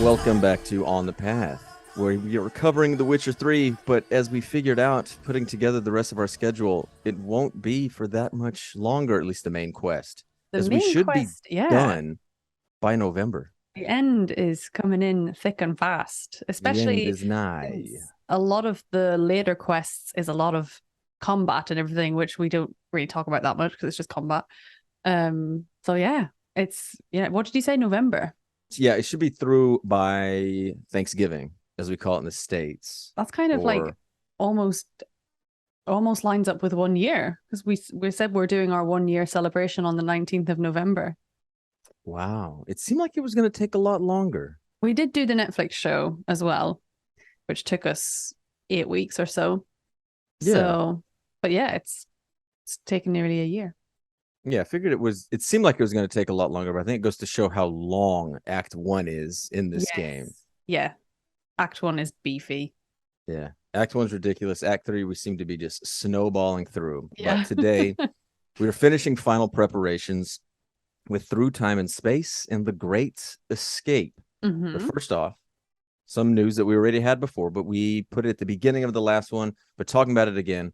Welcome back to On the Path, where we are covering The Witcher 3, but as we figured out, putting together the rest of our schedule, it won't be for that much longer, at least the main quest, The as we main should be quest, yeah. done by November. The end is coming in thick and fast, The end especially is nigh. since a lot of the later quests is a lot of combat and everything, which we don't really talk about that much because it's just combat. So yeah, what did you say, November? Yeah, it should be through by Thanksgiving, as we call it in the States. That's kind of like Or, almost almost lines up with 1 year because we said we're doing our 1 year celebration on the 19th of November. wow, it seemed like it was going to take a lot longer. We did do the Netflix show as well, which took us 8 weeks or so. Yeah. So, but yeah, it's taken nearly a year. Yeah, I figured it seemed like it was going to take a lot longer, but I think it goes to show how long Act 1 is in this game. Yes. Yeah. Act one is beefy. Yeah. Act 1's ridiculous. Act 3, we seem to be just snowballing through. Yeah. But today, we are finishing final preparations with Through Time and Space and The Great Escape. But first off, some news that we already had before, but we put it at the beginning of the last one, but talking about it again.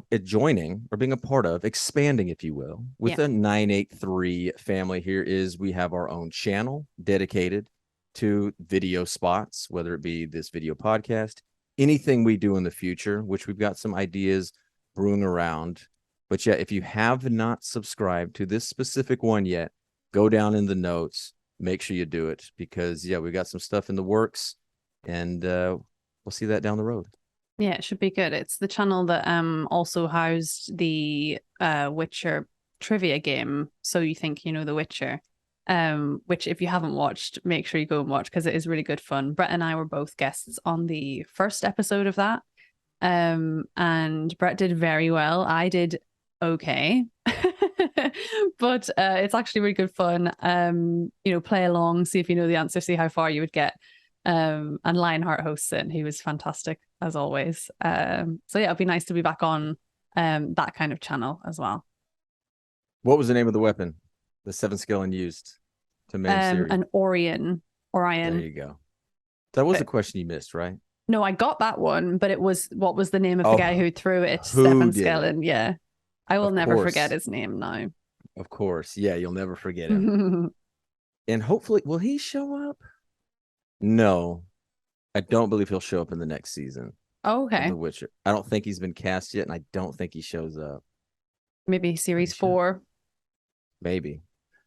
It joining or being a part of, expanding, if you will, with Yeah. a 983 family here is we have our own channel dedicated to video spots, whether it be this video podcast, anything we do in the future, which we've got some ideas brewing around. But yeah, if you have not subscribed to this specific one yet, go down in the notes, make sure you do it because yeah, we got some stuff in the works and we'll see that down the road. Yeah, it should be good. It's the channel that also housed the Witcher trivia game. So you think you know The Witcher. Which if you haven't watched, make sure you go and watch because it is really good fun. Brett and I were both guests on the first episode of that. And Brett did very well. I did okay. But it's actually really good fun. Play along, see if you know the answer, see how far you would get. And Lionheart hosts it, and he was fantastic as always. So yeah, it'd be nice to be back on that kind of channel as well. What was the name of the weapon the seven skeleton used to maim Siri? An Orion. There you go. That was a question you missed, right? No, I got that one, but it was what was the name of the guy who threw it? Who Stefan did Skellen. it? Yeah. I will Of never course. forget his name now. Of course. Yeah, you'll never forget him. And hopefully, will he show up? No, I don't believe he'll show up in the next season of Okay. The Witcher. I don't think he's been cast yet, and I don't think he shows up. Maybe series 4. Maybe.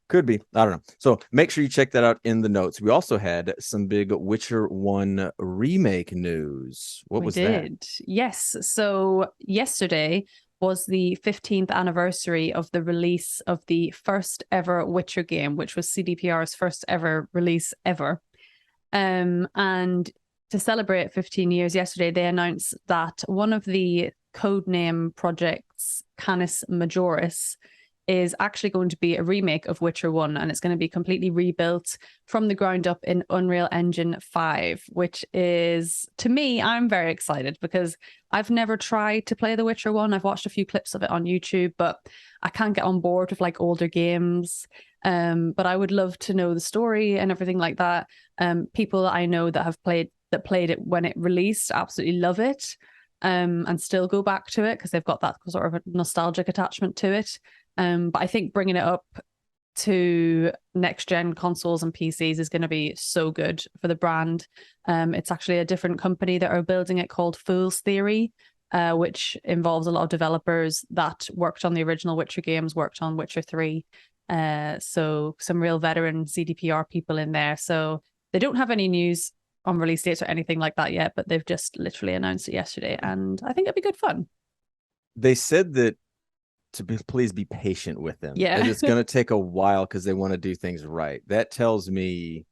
Could be. I don't know. So make sure you check that out in the notes. We also had some big Witcher 1 remake news. What was that? Yes. So yesterday was the 15th anniversary of the release of the first ever Witcher game, which was CDPR's first ever release ever. And to celebrate 15 years yesterday, they announced that one of the codename projects, Canis Majoris, is actually going to be a remake of Witcher 1, and it's going to be completely rebuilt from the ground up in Unreal Engine 5, which is, to me, I'm very excited because I've never tried to play The Witcher 1. I've watched a few clips of it on YouTube, but I can't get on board with like older games. But I would love to know the story and everything like that. People that I know that played it when it released absolutely love it, and still go back to it because they've got that sort of a nostalgic attachment to it. But I think bringing it up to next gen consoles and PCs is going to be so good for the brand. It's actually a different company that are building it called Fool's Theory, which involves a lot of developers that worked on the original Witcher games, worked on Witcher 3. So some real veteran CDPR people in there. So they don't have any news on release dates or anything like that yet, but they've just literally announced it yesterday, and I think it'd be good fun. They said that please be patient with them. Yeah. And it's going to take a while because they want to do things right. That tells me,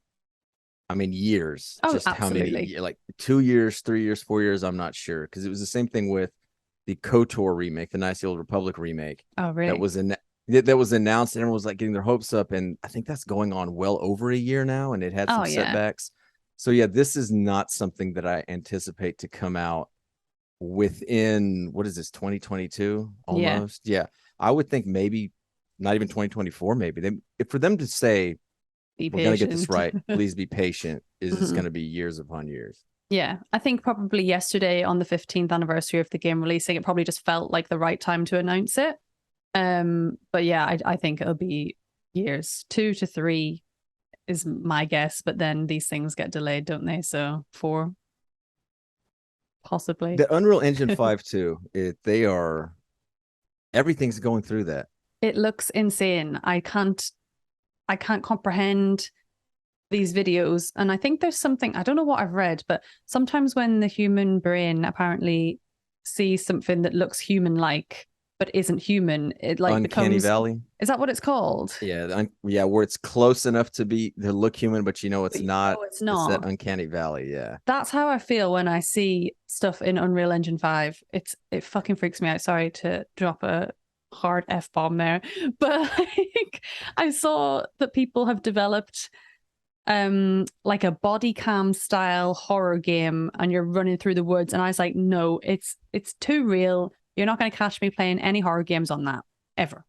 I mean, years. Oh, just absolutely. How many, like 2 years, 3 years, 4 years, I'm not sure. Because it was the same thing with the KOTOR remake, the Nice Old Republic remake. Oh, really? That was announced, and everyone was like getting their hopes up. And I think that's going on well over a year now, and it had some setbacks. So yeah, this is not something that I anticipate to come out within, what is this, 2022 almost? Yeah. I would think maybe not even 2024, maybe. For them to say Be We're gonna get this patient. right. Please be patient. Is this Mhm. gonna be years upon years? Yeah, I think probably yesterday on the 15th anniversary of the game releasing, it probably just felt like the right time to announce it. But yeah, I think it'll be years. 2 to 3 is my guess, but then these things get delayed, don't they? So 4, possibly. The Unreal Engine 5 too. They are everything's going through that. It looks insane. I can't comprehend these videos. And I think there's something, I don't know what I've read, but sometimes when the human brain apparently sees something that looks human like but isn't human, it like Uncanny becomes, Valley. is that what it's called? Yeah, yeah, where it's close enough to look human, but you know it's But you not. know it's It's that not. uncanny valley. Yeah. That's how I feel when I see stuff in Unreal Engine 5. It fucking freaks me out. Sorry to drop a hard F bomb there. But like I saw that people have developed like a body cam style horror game and you're running through the woods, and I was like, no, it's too real. You're not going to catch me playing any horror games on that ever.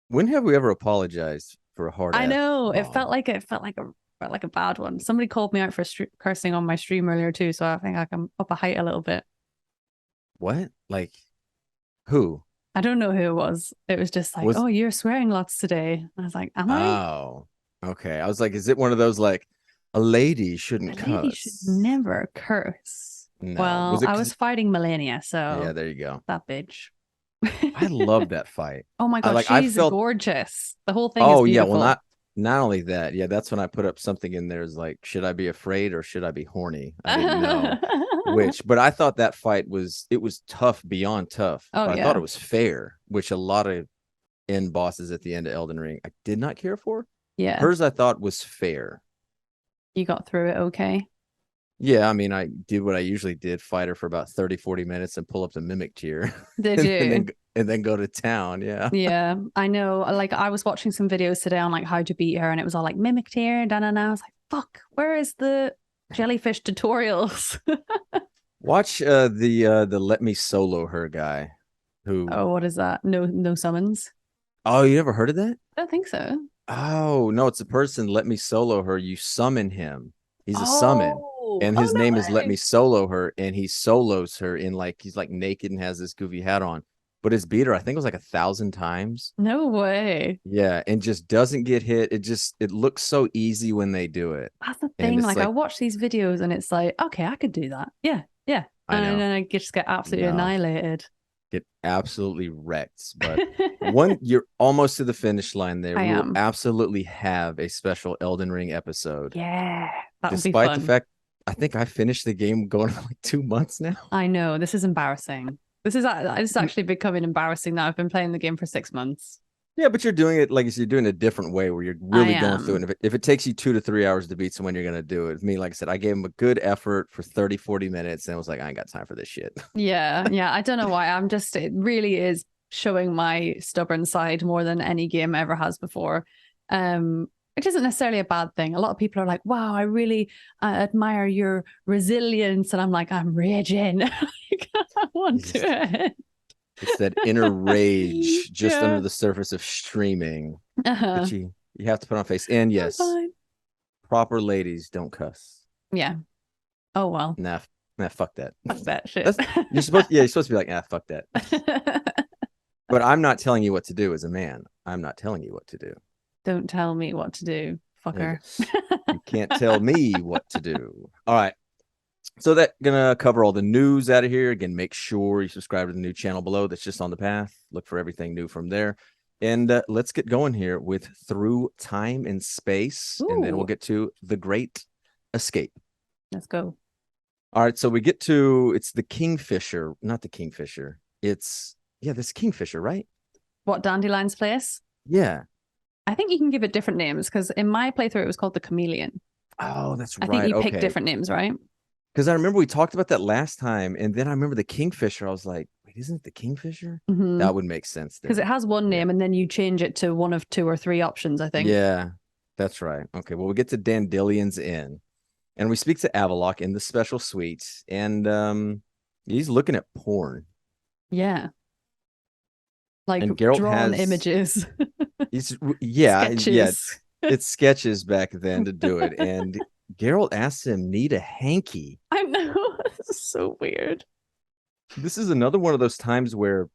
When have we ever apologized for a hard I F know bomb? it felt like a bad one. Somebody called me out for cursing on my stream earlier too, so I think I can up a height a little bit. What? Like who? I don't know who it was. It was just like, Was oh, you're swearing lots today. I was like, am I? Oh, okay. I was like, is it one of those like a lady A shouldn't lady should cuss? never curse. No. Well, Was it I was 'cause fighting Melania, yeah, so there you go. that bitch. I love that fight. Oh my I gosh, like I she's felt gorgeous. The whole thing is oh yeah, well beautiful. not only that, yeah, that's when I put up something in there is like, should I be afraid or should I be horny? I didn't know which, but I thought that fight was it was tough beyond tough, Oh but I thought yeah. it was fair, which a lot of end bosses at the end of Elden Ring I did not care for. Yeah. Hers I thought was fair. You got through it okay. Yeah, I mean, I did what I usually did, fight her for about 30, 40 minutes and pull up the mimic tier Did and then you? and then go to town. Yeah. Yeah, I know. Like I was watching some videos today on like how to beat her, and it was all like mimic tear, and I was like, fuck, where is the jellyfish tutorials? Watch the Let Me Solo Her guy who Oh, what is that? No summons. oh, you never heard of that? I don't think so. Oh, no, it's a person, Let Me Solo Her. You summon him. He's a summon. Oh, And oh his no name is Let Me way. Solo Her, and he solos her in like he's like naked and has this goofy hat on. But his beater, I think it was like 1,000 times. No way. Yeah, and just doesn't get hit. It looks so easy when they do it. That's the And thing. it's Like I like, watch these videos, and it's like, okay, I could do that. Yeah, yeah. I And know. then I just get absolutely No. annihilated. Get absolutely wrecked. But one, you're almost to the finish line there. I We will am. absolutely have a special Elden Ring episode. Yeah, that would be Despite the fun. fact I think I finished the game going on like 2 months now. I know this is embarrassing. This is actually becoming embarrassing that I've been playing the game for 6 months. Yeah, but you're doing it like you're doing a different way where you're I really going through it. am. And if it takes you 2 to 3 hours to beat someone, you're going to do it. Me, like I said, I gave him a good effort for 30, 40 minutes and I was like, I ain't got time for this shit. Yeah, yeah. I don't know why. It really is showing my stubborn side more than any game ever has before. Which isn't necessarily a bad thing. A lot of people are like, wow, I really admire your resilience. And I'm like, I'm raging. I want It's, to. it's that inner rage just under Yeah. the surface of streaming Uh-huh. that you have to put on face. And I'm yes, fine. proper ladies don't cuss. Yeah. Oh well. Nah, fuck that. Fuck that shit. That's you're supposed to be like, fuck that. But I'm not telling you what to do as a man. I'm not telling you what to do. Don't tell me what to do, fucker. You can't tell me what to do. All right. So that gonna cover all the news out of here. Again, make sure you subscribe to the new channel below. That's just on the path. Look for everything new from there. And let's get going here with Through Time and Space. And then we'll Ooh. get to The Great Escape. Let's go. All right. So we get to it's the Kingfisher, not the Kingfisher. It's this Kingfisher, right? What, Dandelion's place? Yeah. I think you can give it different names because in my playthrough it was called the Chameleon. Oh, that's I think right. you pick Okay. different names, right? Because I remember we talked about that last time, and then I remember the Kingfisher. I was like, wait, isn't it the Kingfisher? That would make sense Because it there. has one name and then you change it to one of 2 or 3 options, I think. Yeah, that's right. Okay, well, we get to Dandelions Inn, and we speak to Avalok in the special suite, and he's looking at porn. Yeah. Like And Geralt drawn has images, he's yeah, yeah. sketches. it's sketches back then to do it. And Geralt asks him, need a hanky. I know. This is so weird. This is another one of those times where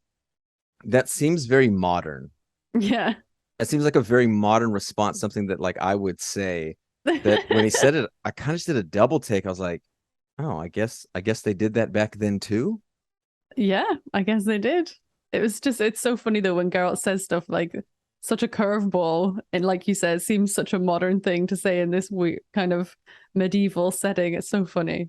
that seems very modern. Yeah. It seems like a very modern response, something that like I would say. That when he said it, I kind of just did a double take. I was like, oh, I guess they did that back then too. Yeah, I guess they did. It's so funny though when Geralt says stuff like such a curveball, and like you said, seems such a modern thing to say in this weird kind of medieval setting. It's so funny.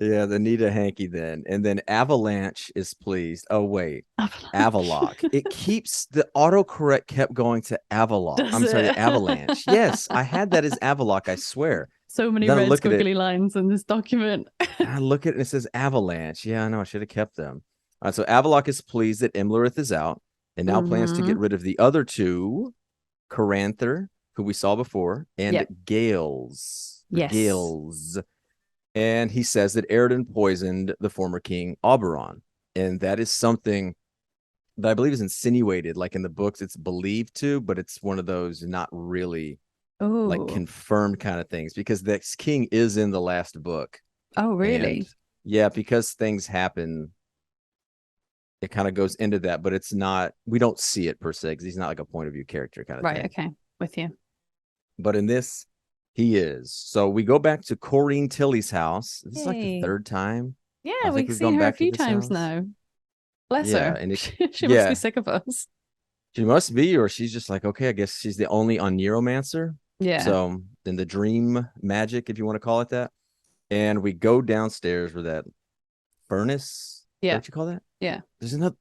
Yeah, the need a hanky then. And then Avalanche is pleased. Oh, wait. Avalock. It keeps the autocorrect kept going to Avalock. Does I'm sorry, it? the Avalanche. Yes, I had that as Avalock, I swear. So many Then I red look at it, squiggly lines in this document. and I look at it and it says Avalanche. Yeah, I know, I should have kept them. All right, so Avalock is pleased that Imlerith is out and now plans to get rid of the other two, Caranther, who we saw before, and Yep. Gales. Yes. Gales. And he says that Eridan poisoned the former king Oberon. And that is something that I believe is insinuated. Like in the books, it's believed to, but it's one of those not really like Oh. confirmed kind of things because this king is in the last book. Oh, really? And yeah, because things happen, it kind of goes into that, but it's not, we don't see it per se because he's not like a point of view character kind of Right, thing. okay. With you. But in this, he is. So we go back to Corrine Tilly's house. This is like the Yay. third time. Yeah, I think we've we've seen gone her a back to few this times house. now. Bless Yeah, her. and it, She must yeah, be sick of us. she must be, or she's just like, okay, I guess she's the only on Neuromancer. Yeah. So then the dream magic, if you want to call it that. And we go downstairs where that furnace. Is that Yeah. what you call that? Yeah. There's not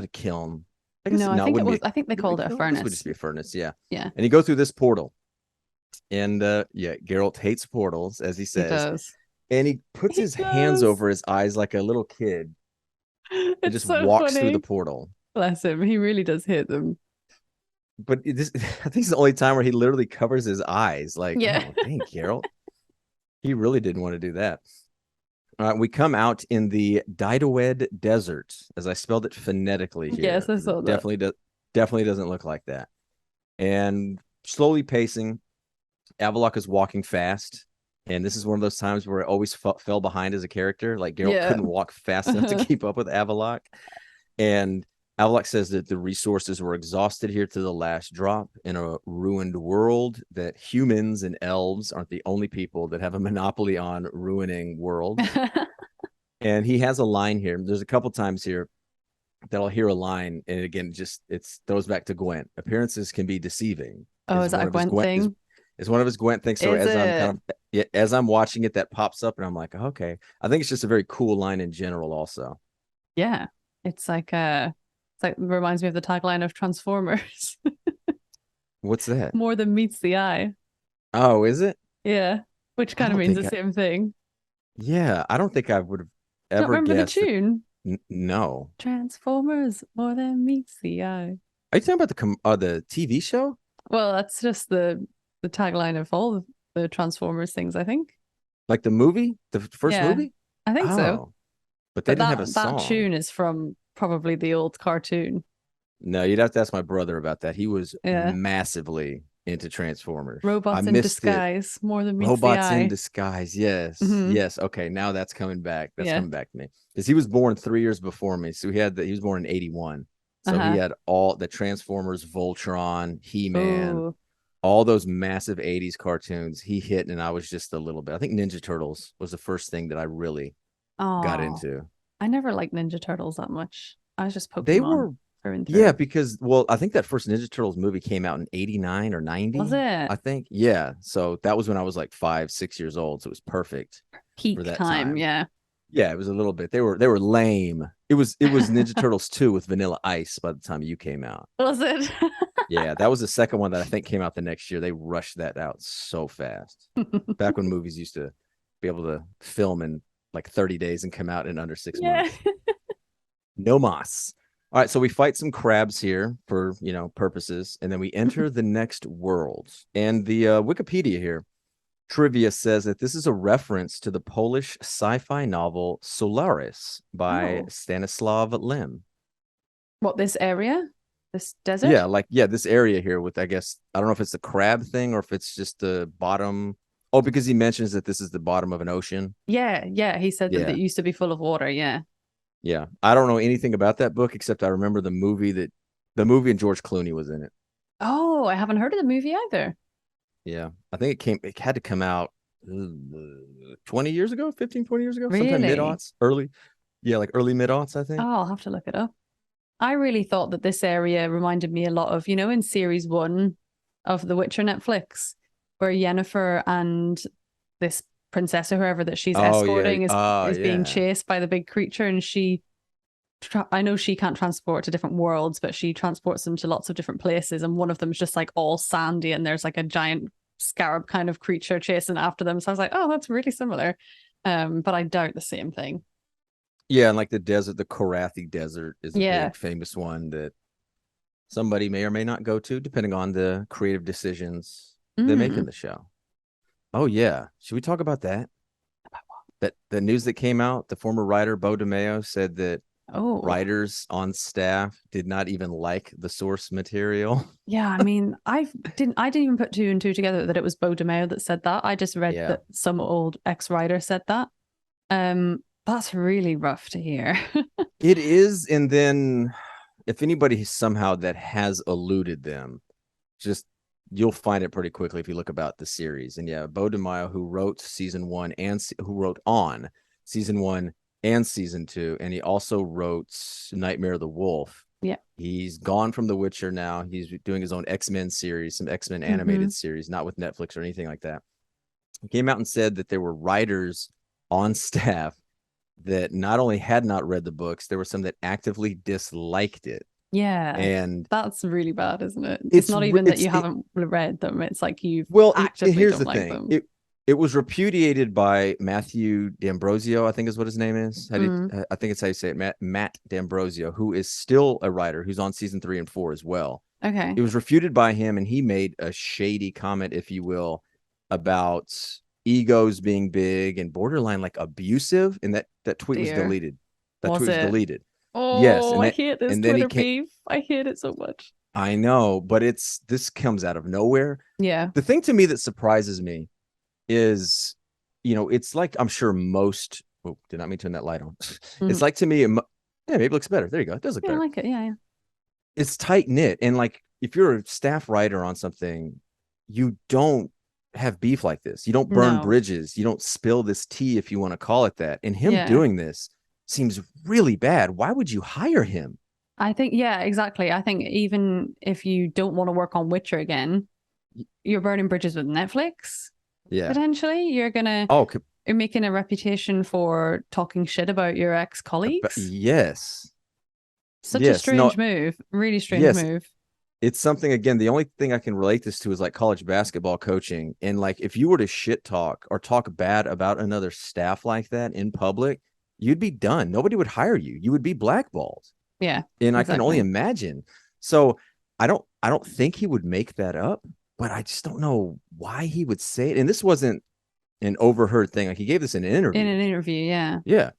a kiln. I guess No, no, I think it wouldn't was be. I think they Would it be called it a kiln? I guess it would furnace. just be a furnace. Yeah. Yeah. And you go through this portal. And yeah, Geralt hates portals, as he He says. does. And he puts He his hands does. over his eyes like a little kid and It's just so walks through the funny. portal. Bless him. He really does hit them. But this, I think it's the only time where he literally covers his eyes. Like, Yeah. oh, dang, Geralt. He really didn't want to do that. We come out in the Didoed Desert, as I spelled it phonetically here. Yes, I 'Cause saw it that. definitely doesn't look like that. And slowly pacing, Avalock is walking fast. And this is one of those times where I always fell behind as a character. Like Geralt Yeah. couldn't walk fast enough to keep up with Avalock. And Avalock says that the resources were exhausted here to the last drop in a ruined world, that humans and elves aren't the only people that have a monopoly on ruining worlds. And he has a line here. There's a couple times here that I'll hear a line, and again, just it throws back to Gwent. Appearances can be deceiving. Oh, is that a Gwent thing? Is one of his Gwent things. So Is as I'm it? kind of as I'm watching it, that pops up, and I'm like, okay. I think it's just a very cool line in general, also. Yeah. It's like reminds me of the tagline of Transformers. What's that? More than meets the eye. Oh, is it? Yeah. Which I kind of don't means the think same thing. Yeah, I don't think I would have Don't ever remember the guessed that. tune? No. Transformers more than meets the eye. Are you talking about the TV show? Well, that's just the tagline of all the Transformers things, I think. Like the movie? The first Yeah, movie? I think so. Oh, but they But didn't have a that song. tune is from probably the old cartoon. No, you'd have to ask my brother about that. He was Yeah. massively into Transformers. I Robots in missed it. disguise more than meets the Robots in eye. disguise. Yes. Hmm. Yes. Okay. Now that's coming back. That's Yeah. coming back to me. Because he was born 3 years before me. So he was born in 81. So he Uh-huh. had all the Transformers, Voltron, He-Man, Oh, all those massive 80s cartoons he hit, and I was just a little bit. I think Ninja Turtles was the first thing that I really got oh, into. I never liked Ninja Turtles that much. I was just They Pokemon were, through and yeah, through. because well, I think that first Ninja Turtles movie came out in 89 or Was 90, it I think. Yeah. So that was when I was like 5, 6 years old. So it was perfect for peak that time? time. Yeah. Yeah, it was a little bit. They were lame. It was Ninja Turtles 2 with Vanilla Ice by the time you came out. Was it? Yeah, that was the second one that I think came out the next year. They rushed that out so fast. Back when movies used to be able to film in like 30 days and come out in under 6 Yeah. months. No mas. All right, so we fight some crabs here for, purposes, and then we enter the next world. And the Wikipedia here trivia says that this is a reference to the Polish sci-fi novel Solaris by Oh. Stanislav Lem. What, this area? This desert? Yeah, like this area here with, I guess, I don't know if it's the crab thing or if it's just the bottom. Oh, because he mentions that this is the bottom of an ocean. Yeah, yeah. He said that Yeah. it used to be full of water. Yeah. Yeah. I don't know anything about that book except I remember the movie and George Clooney was in it. Oh, I haven't heard of the movie either. Yeah. I think it had to come out 20 years ago, 15, 20 years ago, sometime Really? mid-aughts, early. Yeah, like early mid-aughts, I think. Oh, I'll have to look it up. I really thought that this area reminded me a lot of, in series one of The Witcher Netflix, where Yennefer and this princess or whoever that she's Oh yeah. escorting is being Yeah. chased by the big creature, and I know she can't transport to different worlds, but she transports them to lots of different places, and one of them is just like all sandy, and there's like a giant scarab kind of creature chasing after them. So I was like, oh, that's really similar, but I doubt the same thing. Yeah, and like the desert, the Korathi Desert is a Yeah. big famous one that somebody may or may not go to, depending on the creative decisions they make in Mm. the show. Oh yeah. Should we talk about that? That the news that came out, the former writer Bo DeMeo said that Oh, writers on staff did not even like the source material. yeah. I mean, I didn't even put two and two together that it was Bo DeMeo that said that. I just read Yeah. that some old ex-writer said that. That's really rough to hear. It is. And then if anybody somehow that has eluded them, just you'll find it pretty quickly if you look about the series. And yeah, Bo DeMaio, who wrote season one and who wrote on season one and season two, and he also wrote Nightmare of the Wolf. Yeah. He's gone from The Witcher now. He's doing his own X-Men series, some X-Men Hmm. animated series, not with Netflix or anything like that. He came out and said that there were writers on staff that not only had not read the books, there were some that actively disliked it. Yeah. And That's really bad, isn't it? It's not even that you haven't read them. It's like you well, and actively here's don't the like thing. them. It was repudiated by Matthew D'Ambrosio, I think is what his name is. Mm. I think it's how you say it, Matt D'Ambrosio, who is still a writer who's on season 3 and 4 as well. Okay. It was refuted by him, and he made a shady comment, if you will, about egos being big and borderline like abusive, and that tweet was Dear. deleted. That Was tweet was it? deleted. Yes, Oh, and I then hate this and then he Twitter came. beef. I hate it so much. I know, but this comes out of nowhere. Yeah. The thing to me that surprises me is, it's like I'm sure most. Oh, did not mean to turn that light on. Mm. It's like to me, yeah, maybe it looks better. There you go. It does look Yeah, I better. like it. Yeah, yeah. It's tight knit, and like if you're a staff writer on something, you don't have beef like this. You don't burn No. bridges. You don't spill this tea, if you want to call it that. And him Yeah. doing this seems really bad. Why would you hire him? I think, yeah, exactly. I think even if you don't want to work on Witcher again, you're burning bridges with Netflix, Yeah. potentially. Oh, You're making a reputation for talking shit about your ex-colleagues. yes. Such a Yes. No. strange move. Really strange Yes. move. It's something, again, the only thing I can relate this to is like college basketball coaching. And like if you were to shit talk or talk bad about another staff like that in public, you'd be done. Nobody would hire you. You would be blackballed. Yeah, And I can only exactly. imagine. So I don't think he would make that up, but I just don't know why he would say it. And this wasn't an overheard thing. Like he gave this in an In interview. an interview, yeah. Yeah.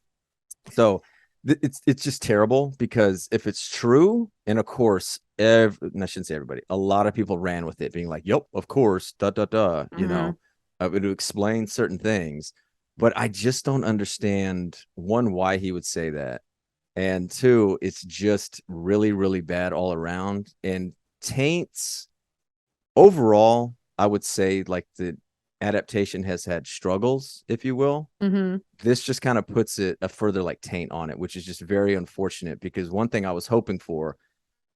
So it's just terrible because if it's true, and of course, and I shouldn't say everybody, a lot of people ran with it, being like, "Yep, of course, da da da," Hmm. to explain certain things. But I just don't understand one why he would say that, and two, it's just really really bad all around and taints overall. I would say like the adaptation has had struggles, if you will. Hmm. This just kind of puts it a further like taint on it, which is just very unfortunate because one thing I was hoping for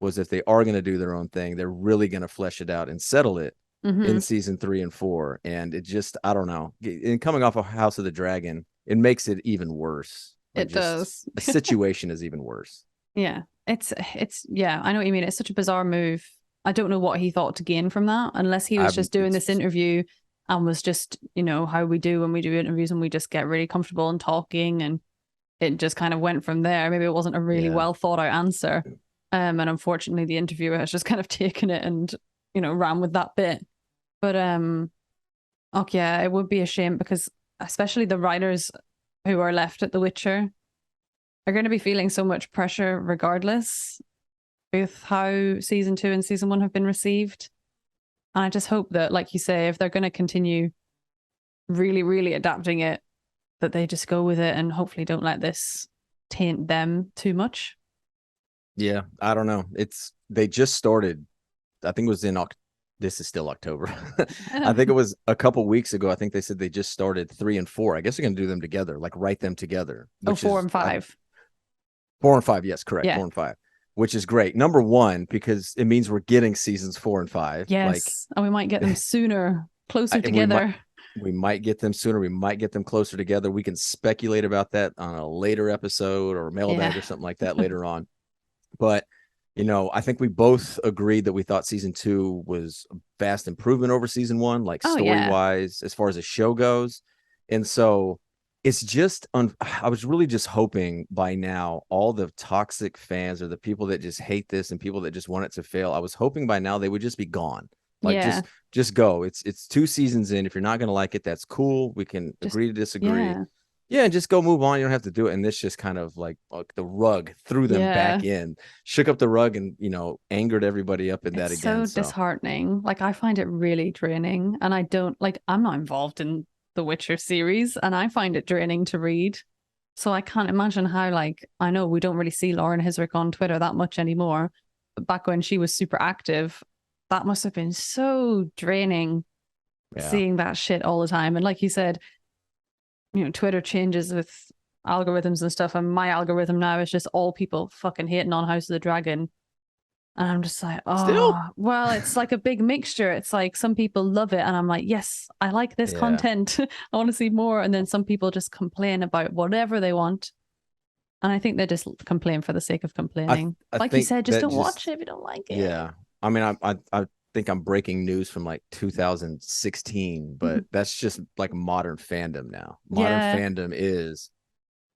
was if they are going to do their own thing, they're really going to flesh it out and settle it in Hmm. season 3 and 4. And it just, I don't know. And coming off of House of the Dragon, it makes it even worse. Like It just does. the situation is even worse. Yeah. Yeah, I know what you mean. It's such a bizarre move. I don't know what he thought to gain from that, unless he was I've just doing this it's interview and was just, how we do when we do interviews and we just get really comfortable and talking, and it just kind of went from there. Maybe it wasn't a really yeah. well thought out answer. And unfortunately the interviewer has just kind of taken it and, ran with that bit. But oh yeah, it would be a shame because especially the writers who are left at The Witcher are going to be feeling so much pressure regardless, with how season 2 and season 1 have been received. And I just hope that, like you say, if they're going to continue really, really adapting it, that they just go with it and hopefully don't let this taint them too much. Yeah, I don't know. They just started. I think it was in this is still October. I think it was a couple weeks ago. I think they said they just started 3 and 4. I guess they're going to do them together, like write them together. Oh, 4 and 5. 4 and 5. Yes, correct. Yeah. 4 and 5, which is great. Number one, because it means we're getting seasons 4 and 5. Yes, and we might get them sooner, closer together. We might get them sooner. We might get them closer together. We can speculate about that on a later episode or mailbag or something like that later on. But, I think we both agreed that we thought season 2 was a vast improvement over season 1, like story-wise, as far as the show goes. And so it's just, I was really just hoping by now, all the toxic fans or the people that just hate this and people that just want it to fail, I was hoping by now they would just be gone. Like, just go. It's 2 seasons in. If you're not going to like it, that's cool. We can agree to disagree. Yeah, and just go move on. You don't have to do it. And this just kind of like the rug threw them back in, shook up the rug and, angered everybody up in that again. So disheartening. Like, I find it really draining. And I'm not involved in the Witcher series and I find it draining to read. So I can't imagine how, I know we don't really see Lauren Hissrich on Twitter that much anymore. But back when she was super active, that must have been so draining seeing that shit all the time. And like you said, Twitter changes with algorithms and stuff, and my algorithm now is just all people fucking hating on House of the Dragon. And I'm just like, well, it's like a big mixture. It's like some people love it, and I'm like, yes, I like this content. I want to see more. And then some people just complain about whatever they want. And I think they just complain for the sake of complaining. Like you said, just don't watch it if you don't like it. Yeah. I mean, I think I'm breaking news from like 2016, but that's just like modern fandom now. Modern fandom is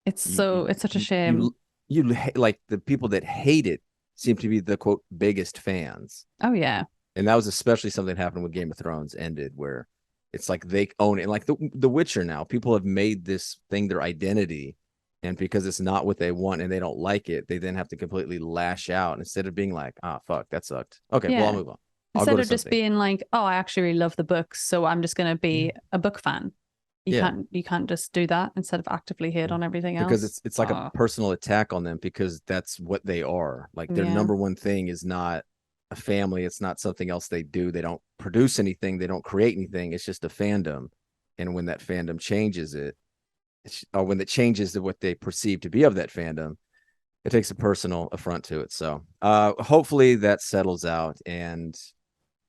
it's such a shame. You like the people that hate it seem to be the quote biggest fans. Oh yeah. And that was especially something that happened when Game of Thrones ended, where it's like they own it. Like the Witcher now, people have made this thing their identity. And because it's not what they want and they don't like it, they then have to completely lash out instead of being like, fuck, that sucked. Okay, well, I'll move on. Instead of just being like, I actually really love the books, so I'm just going to be a book fan. You can't just do that instead of actively hate on everything else. Because it's like a personal attack on them because that's what they are. Like their number one thing is not a family. It's not something else they do. They don't produce anything. They don't create anything. It's just a fandom. And when that fandom changes or when it changes to what they perceive to be of that fandom, it takes a personal affront to it. So hopefully that settles out. And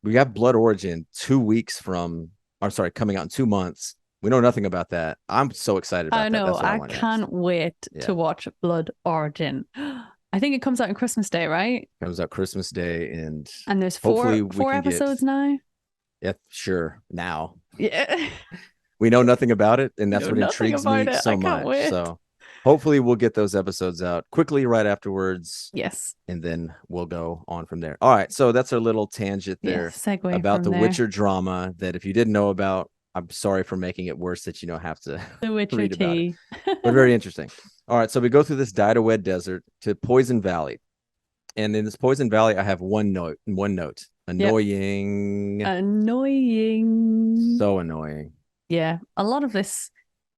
we got Blood Origin coming out in 2 months. We know nothing about that. I'm so excited about that. I know. I can't wait to watch Blood Origin. I think it comes out on Christmas Day, right? Comes out Christmas Day, and there's four episodes now. Yeah, sure. Now, yeah, we know nothing about it, and that's what intrigues me so much. So hopefully we'll get those episodes out quickly right afterwards. Yes. And then we'll go on from there. All right. So that's our little tangent there segue about the Witcher drama that if you didn't know about, I'm sorry for making it worse that you have to the Witcher read about tea. But very interesting. All right. So we go through this Dyed-a-Wed desert to Poison Valley. And in this Poison Valley, I have one note. Annoying. Annoying. So annoying. Yeah. A lot of this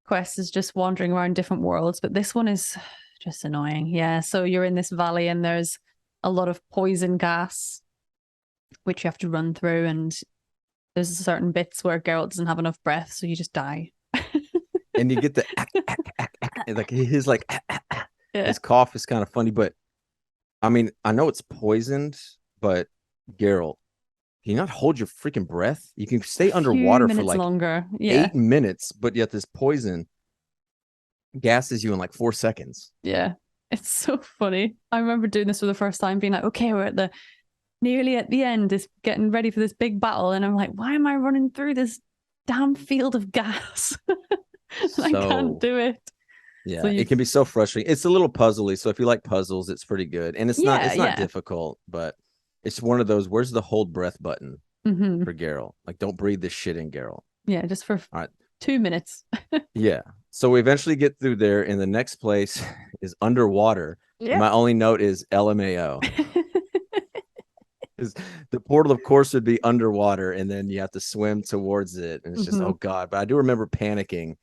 quest is just wandering around different worlds, but this one is just annoying. Yeah, so you're in this valley and there's a lot of poison gas which you have to run through, and there's certain bits where Geralt doesn't have enough breath, so you just die. And you get the like his his cough is kind of funny, but I mean, I know it's poisoned, but Geralt, can you not hold your freaking breath? You can stay underwater for like longer. 8 minutes, but yet this poison gasses you in like 4 seconds. Yeah, it's so funny. I remember doing this for the first time, being like, okay, we're nearly at the end, is getting ready for this big battle, and I'm like, why am I running through this damn field of gas? I can't do it. Yeah, so it can be so frustrating. It's a little puzzly, so if you like puzzles, it's pretty good. And it's not difficult, but it's one of those, where's the hold breath button for Geralt? Like, don't breathe this shit in, Geralt. Yeah, just for 2 minutes. Yeah. So we eventually get through there, and the next place is underwater. Yeah. My only note is LMAO. The portal, of course, would be underwater, and then you have to swim towards it, and it's just oh god. But I do remember panicking.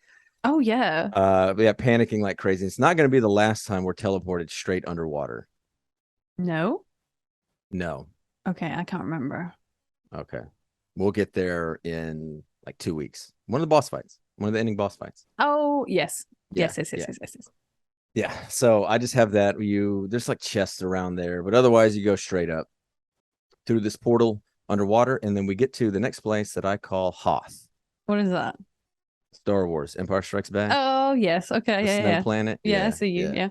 Oh yeah. Yeah, panicking like crazy. It's not going to be the last time we're teleported straight underwater. No. No. Okay, I can't remember. Okay. We'll get there in like 2 weeks. One of the boss fights. One of the ending boss fights. Oh yes. Yeah. Yes. Yeah. So I just have that. There's like chests around there, but otherwise you go straight up through this portal underwater, and then we get to the next place that I call Hoth. What is that? Star Wars, Empire Strikes Back. Oh yes. Okay. The Yeah. snow Yeah. planet. Yeah. I Yeah. see you. Yeah.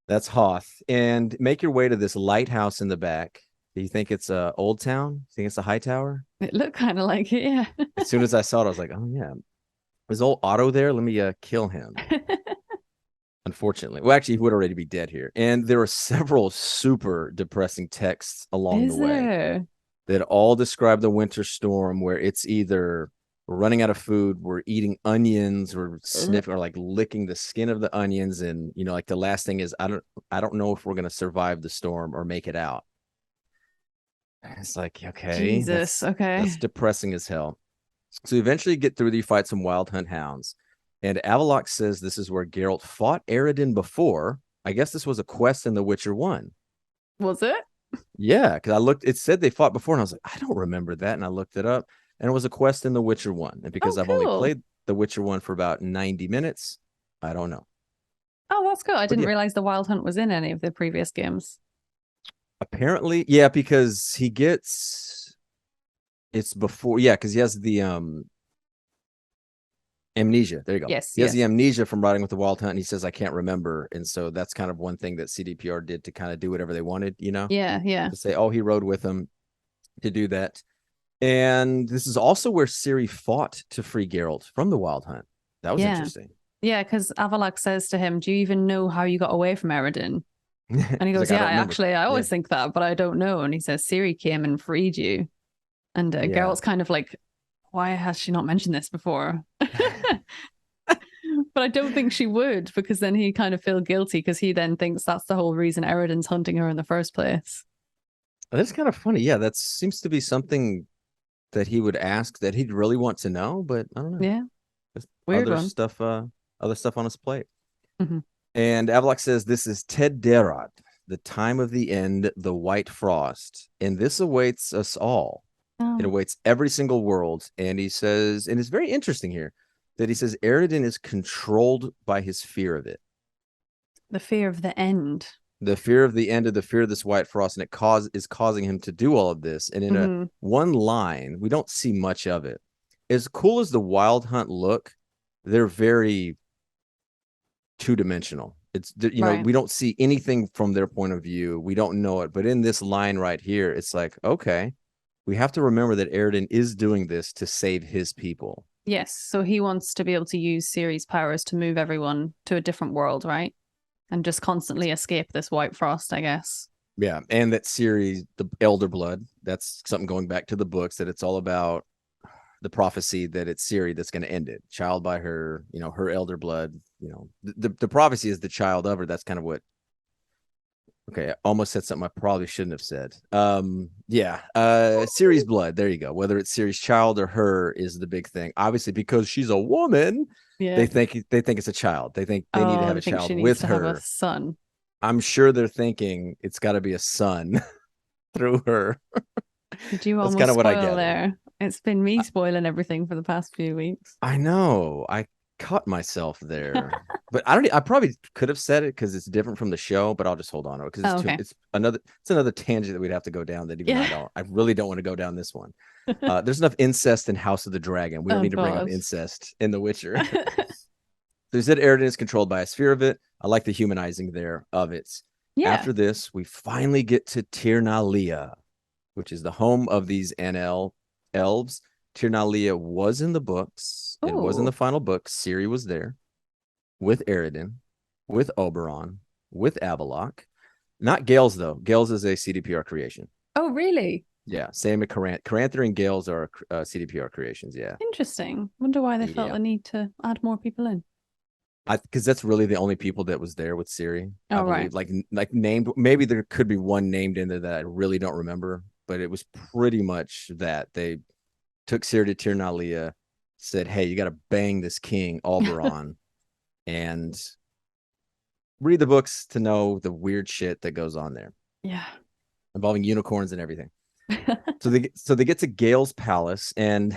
That's Hoth. And make your way to this lighthouse in the back. Do you think it's a old town? You think it's a high tower? It looked kind of like it. Yeah. As soon as I saw it, I was like, oh yeah. Was old Otto there? Let me kill him. Unfortunately. Well, actually, he would already be dead here. And there are several super depressing texts along the way that all describe the winter storm, where it's either we're running out of food, we're eating onions, we're sniffing or like licking the skin of the onions, and like the last thing is I don't know if we're gonna survive the storm or make it out. It's like, okay, Jesus. Okay. that's depressing as hell. So you eventually get through, you fight some wild hunt hounds. And Avalok says this is where Geralt fought Eridan before. I guess this was a quest in The Witcher 1. Was it? Yeah, because it said they fought before, and I was like, I don't remember that. And I looked it up, and it was a quest in The Witcher 1. And because I've only played The Witcher 1 for about 90 minutes, I don't know. Oh, that's cool. I didn't realize the Wild Hunt was in any of the previous games. Apparently, yeah, because it's before, yeah, because he has the amnesia. There you go. Yes. He has the amnesia from riding with the Wild Hunt, and he says, I can't remember. And so that's kind of one thing that CDPR did to kind of do whatever they wanted, Yeah. To say, oh, he rode with him to do that. And this is also where Ciri fought to free Geralt from the Wild Hunt. That was interesting. Yeah, because Avalok says to him, do you even know how you got away from Eridan? And he goes, like, I always think that, but I don't know. And he says, Ciri came and freed you. And Geralt's kind of like, why has she not mentioned this before? But I don't think she would, because then he kind of feels guilty, because he then thinks that's the whole reason Eridan's hunting her in the first place. That's kind of funny. Yeah, that seems to be something that he would ask that he'd really want to know, but I don't know. Yeah. Weird other stuff on his plate. Mm-hmm. And Avalok says this is Ted Derod, the time of the end, the white frost, and this awaits us all. Oh. It awaits every single world. And he says, and it's very interesting here, that he says Eridan is controlled by his fear of it. The fear of the end. The fear of the end, of the fear of this white frost, and it is causing him to do all of this. And in a one line, we don't see much of it. As cool as the Wild Hunt look, they're very two-dimensional. It's we don't see anything from their point of view. We don't know it. But in this line right here, it's like, okay, we have to remember that Eridan is doing this to save his people. Yes, so he wants to be able to use Ciri's powers to move everyone to a different world, right? And just constantly escape this white frost, I guess. Yeah, and that Ciri, the elder blood, that's something going back to the books, that it's all about the prophecy that it's Ciri that's going to end it. Child by her, her elder blood, the prophecy is the child of her. That's kind of what. Okay, I almost said something I probably shouldn't have said. Ciri's blood. There you go. Whether it's Ciri's child or her is the big thing. Obviously, because she's a woman, they think it's a child. They think they need to have a child with her. Have a son. I'm sure they're thinking it's got to be a son through her. Did you almost spoil what I get there? It's been me spoiling everything for the past few weeks. I know. I caught myself there. But I probably could have said it because it's different from the show, but I'll just hold on to it because it's another tangent that we'd have to go down that even I really don't want to go down this one. There's enough incest in House of the Dragon. We don't need to bring up incest in The Witcher. They said Eridan is controlled by a sphere of it. I like the humanizing there of it. Yeah. After this, we finally get to Tir na Lia, which is the home of these NL elves. Tir na Lia was in the books. Ooh. It was in the final book. Ciri was there with Eridan, with Oberon, with Avalok. Not Gales, though. Gales is a CDPR creation. Oh, really? Yeah, same with Caranther and Gales are CDPR creations, yeah. Interesting. Wonder why they felt the need to add more people in. Because that's really the only people that was there with Ciri. I believe. Like named, maybe there could be one named in there that I really don't remember. but it was pretty much that they took Ciri to Tir Nalia, said, "Hey, you got to bang this king Oberon," and read the books to know the weird shit that goes on there. Yeah. Involving unicorns and everything. So they get to Gale's palace, and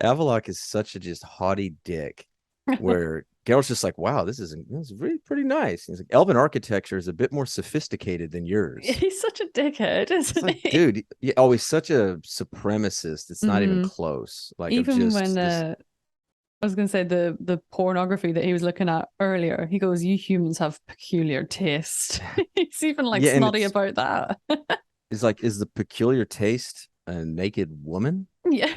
Avalok is such a just haughty dick, where Gale's just like, "Wow, this is really pretty nice." He's like, "Elven architecture is a bit more sophisticated than yours." He's such a dickhead, isn't like, he? dude, he's such a supremacist. It's not even close. Like, even when I was going to say the pornography that he was looking at earlier, he goes, "You humans have peculiar taste." He's even like snotty about that. It's like, is the peculiar taste a naked woman? Yeah.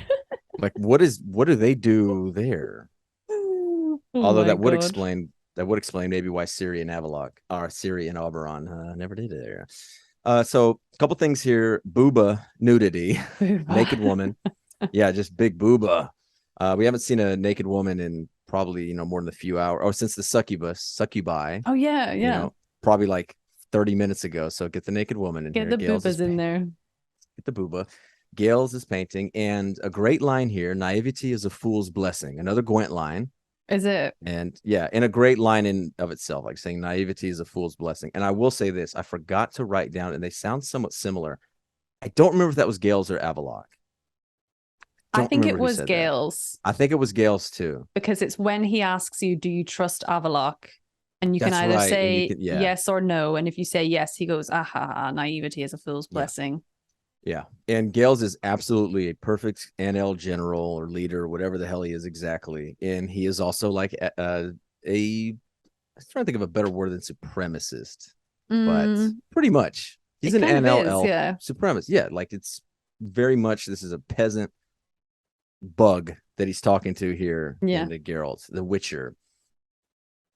Like, what do they do there? Oh, although that would explain maybe why Ciri and Oberon never did it there. So a couple things here. Booba nudity. Naked woman. Yeah, just big booba. We haven't seen a naked woman in probably more than a few hours, or since the succubi. Oh yeah. Probably like 30 minutes ago. So get the naked woman in here. Get the boobas in there. Get the booba. Gale's is painting, and a great line here: "Naivety is a fool's blessing." Another Gwent line. Is it? And yeah, and a great line in of itself, like saying naivety is a fool's blessing. And I will say this: I forgot to write down, and they sound somewhat similar. I don't remember if that was Gale's or Avalok. I think it was Gale's. I think it was Gale's too. Because it's when he asks you, "Do you trust Avalok?" And you can either say yes or no. And if you say yes, he goes, "Aha, naivety is a fool's blessing." Yeah. And Gale's is absolutely a perfect NL general or leader, whatever the hell he is exactly. And he is also like I was trying to think of a better word than supremacist, but pretty much he's an NL supremacist. Yeah. Like, it's very much, this is a peasant bug that he's talking to here in the Geralt, the Witcher.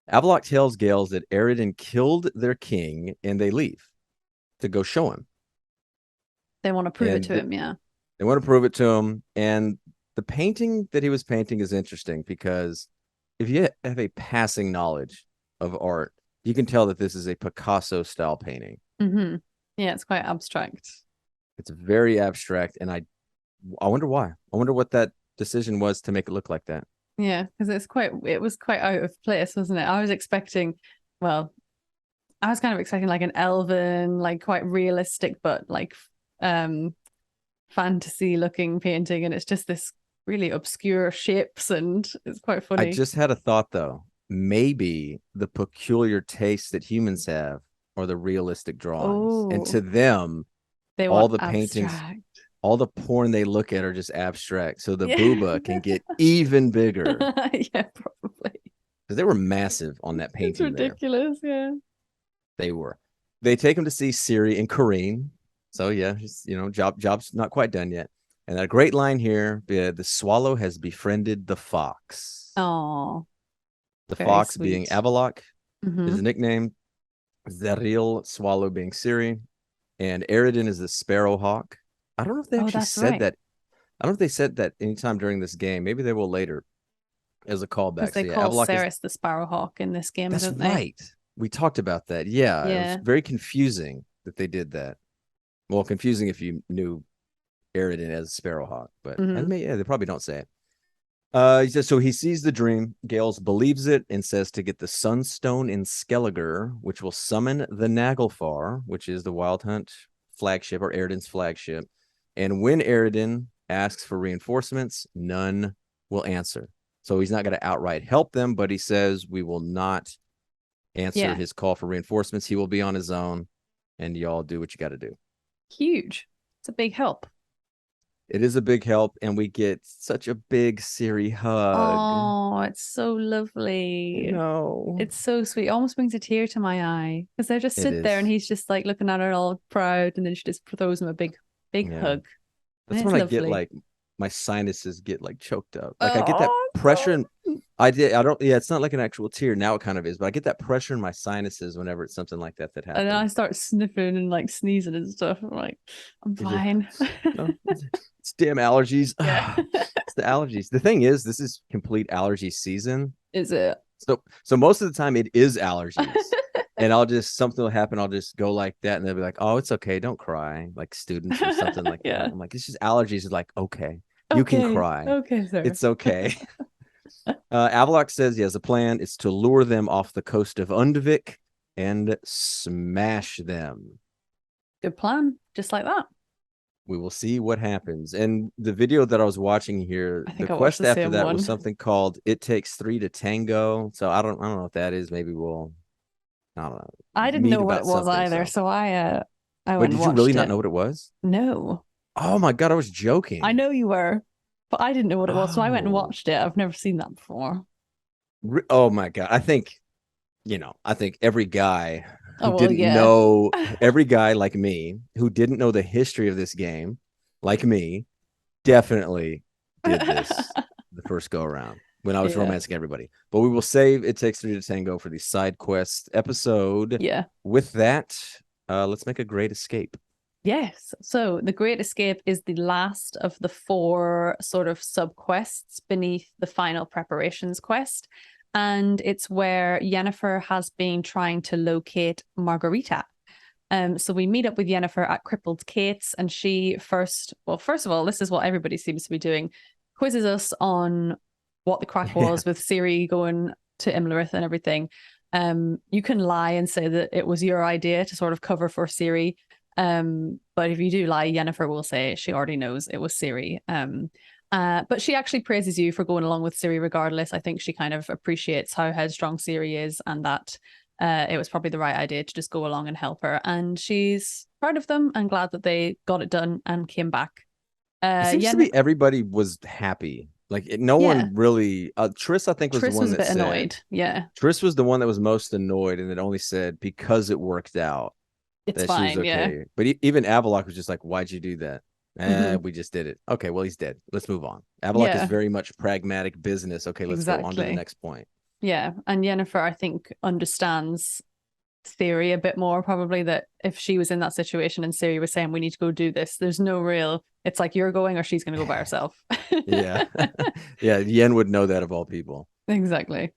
Avalok tells Gales that Eridan killed their king, and they leave to go show him. They want to prove it to him, yeah. They want to prove it to him. And the painting that he was painting is interesting, because if you have a passing knowledge of art, you can tell that this is a Picasso-style painting. Mm-hmm. Yeah, it's quite abstract. It's very abstract, and I wonder why. I wonder what that decision was to make it look like that. Yeah, because it was quite out of place, wasn't it? I was kind of expecting like an elven, like quite realistic, but like fantasy looking painting, and it's just this really obscure shapes, and it's quite funny. I just had a thought though. Maybe the peculiar taste that humans have are the realistic drawings. And to them, all the paintings, all the porn they look at are just abstract. So the booba can get even bigger. Yeah, probably. Because they were massive on that painting. It's ridiculous, yeah. They were. They take him to see Ciri and Kareen. So yeah, job's not quite done yet. And a great line here: the swallow has befriended the fox. Oh, the fox sweet. Being Avalok, is the nickname. Zeril swallow being Ciri, and Eridan is the sparrow hawk. I don't know if they actually said that. I don't know if they said that anytime during this game. Maybe they will later as a callback. Because they call Solaris the sparrowhawk in this game, don't they? That's right. We talked about that. Yeah, it was very confusing that they did that. Well, confusing if you knew Eridan as Sparrowhawk, but they probably don't say it. He says, so he sees the dream. Gales believes it and says to get the Sunstone in Skelliger, which will summon the Naglfar, which is the Wild Hunt flagship, or Eridan's flagship. And when Eridan asks for reinforcements, none will answer. So he's not going to outright help them, but he says we will not answer his call for reinforcements. He will be on his own, and y'all do what you got to do. Huge. It's a big help. It is a big help, and we get such a big Ciri hug. Oh, it's so lovely. It's so sweet. It almost brings a tear to my eye, because they just sit there and he's just like looking at her all proud, and then she just throws him a big hug. That's when I get like my sinuses get like choked up. Like I get that pressure, and it's not like an actual tear. Now it kind of is, but I get that pressure in my sinuses whenever it's something like that happens. And then I start sniffing and like sneezing and stuff. I'm like, I'm fine. It's damn allergies. It's the allergies. The thing is, this is complete allergy season. Is it? So most of the time it is allergies. and something will happen. I'll just go like that, and they'll be like, "Oh, it's okay, don't cry," like students or something like Yeah. that. I'm like, it's just allergies. It's like, okay, you can Okay. cry. Okay, sir. It's okay. Avaloc says he has a plan. It's to lure them off the coast of Undvik and smash them. Good plan. Just like that. We will see what happens. And the video that I was watching here, I the think I watched quest the after same that one. was something called "It Takes Three to Tango." So I don't know what that is. Maybe I don't know. I didn't Meet know what about it was something. either, So so I wait, went and did you really watched not it. know what it was? No. Oh my god, I was joking. I know you were, but I didn't know what it was, so I went and Oh, watched it. I've never seen that before. oh my god. I think every guy who Oh well, didn't yeah. know, every guy like me who didn't know the history of this game, like me, definitely did this the first go around when I was Yeah. romancing everybody. But we will save It Takes Three to Tango for the side quest episode. Yeah. With that, let's make a great escape. Yes. So the Great Escape is the last of the 4 sort of sub quests beneath the final preparations quest. And it's where Yennefer has been trying to locate Margarita. So we meet up with Yennefer at Crippled Kate's, and she first of all, this is what everybody seems to be doing, quizzes us on what the crack was with Ciri going to Imlerith and everything. You can lie and say that it was your idea to sort of cover for Ciri. But if you do lie, Yennefer will say she already knows it was Ciri. But she actually praises you for going along with Ciri regardless. I think she kind of appreciates how headstrong Ciri is, and that it was probably the right idea to just go along and help her. And she's proud of them and glad that they got it done and came back. It seems to be everybody was happy. Like no one really. Triss, I think, was the Triss one was a that bit said. annoyed. Yeah, Triss was the one that was most annoyed, and it only said because it worked out it's that she was fine. Yeah. okay. But even Avaloc was just like, "Why'd you do that?" Mhm. We just did it. Okay, well, he's dead. Let's move on. Avaloc is Yeah, very much pragmatic business. Okay, let's go on to the exactly. next point. Yeah, and Yennefer, I think, understands Theory a bit more, probably, that if she was in that situation and Ciri was saying we need to go do this, there's no real, it's like you're going or she's going to go by herself. Yeah. Yeah, Yen would know that of all people. Exactly.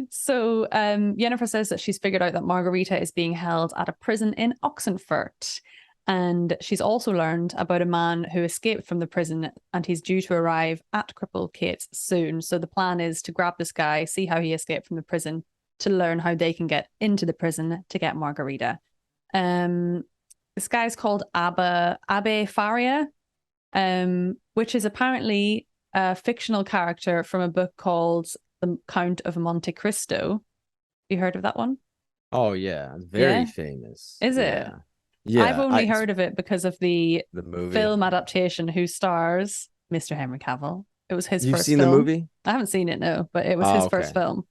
So Yennefer says that she's figured out that Margarita is being held at a prison in Oxenfurt. And she's also learned about a man who escaped from the prison, and he's due to arrive at Crippled Kate's soon. So the plan is to grab this guy, see how he escaped from the prison, to learn how they can get into the prison to get Margarita. This guy's called Abbe Faria, which is apparently a fictional character from a book called The Count of Monte Cristo. You heard of that one? Oh yeah, very famous. Is it? Yeah. Yeah, I've only heard of it because of the movie film adaptation who stars Mr. Henry Cavill. It was his You've first seen film. the movie? I haven't seen it, no, but it was his first film.